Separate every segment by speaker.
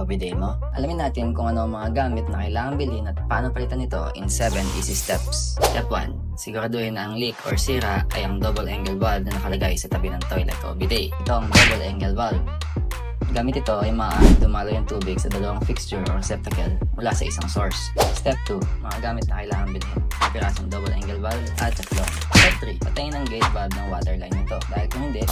Speaker 1: o bidet mo? Alamin natin kung ano ang mga gamit na kailangan bilhin at paano palitan ito in 7 easy steps. Step 1. Siguraduhin na ang leak or sira ay ang double angle valve na nakalagay sa tabi ng toilet o bidet. Ito ang double angle valve. Gamit ito ay maaaring dumalo yung tubig sa dalawang fixture or receptacle mula sa isang source. Step 2. Mga gamit na kailangan bilhin. Pirasong double angle valve at teflon. Step 3. Patayin ang gate valve ng water line nito. Dahil kung hindi,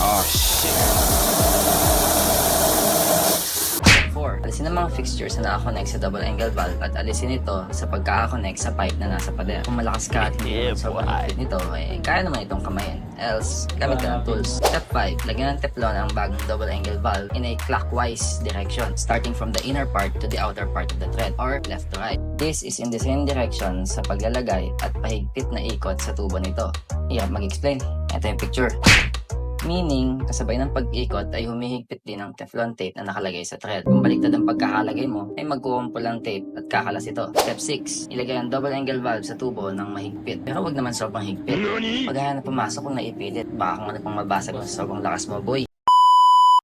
Speaker 1: Step 4. Alisin ang mga fixtures na nakakonect sa double angle valve at alisin ito sa pagkakakonect sa pipe na nasa pader. Kung malakas ka at hindi naman sobrang higpit nito, kaya naman itong kamayin. Else, gamit ka ng tools. Step 5. Lagyan ng teflon ang bagong double angle valve in a clockwise direction, starting from the inner part to the outer part of the thread, or left to right. This is in the same direction sa paglalagay at pahigpit na ikot sa tubo nito. Hirap mag-explain. Ito yung picture. Meaning, kasabay ng pag-ikot ay humihigpit din ang teflon tape na nakalagay sa thread. Kung baliktad ang pagkakalagay mo, ay magkukumpul ang tape at kakalas ito. Step 6. Ilagay ang double angle valve sa tubo ng mahigpit. Pero wag naman sobrang higpit. Paghahanap pumasok kung naipilit, baka kung ano pang mabasag sa sobrang lakas mo, boy.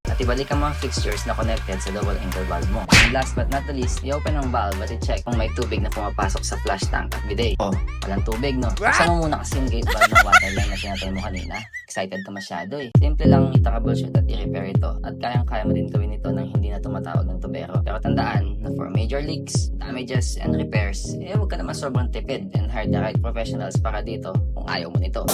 Speaker 1: At ibalik ang mga fixtures na connected sa double angle valve mo. And last but not the least, i-open ang valve at i-check kung may tubig na pumapasok sa flush tank at bidet. Oh, walang tubig, no? Buksan mo muna kasi yung gate valve ng water line na tinatay mo kanina. Excited ka masyado eh. Simple lang ita-troubleshoot at i-repair ito. At kayang-kaya mo din gawin ito nang hindi na tumatawag ng tubero. Pero tandaan na for major leaks, damages, and repairs, huwag ka naman sobrang tipid and hire the right professionals para dito kung ayaw mo nito.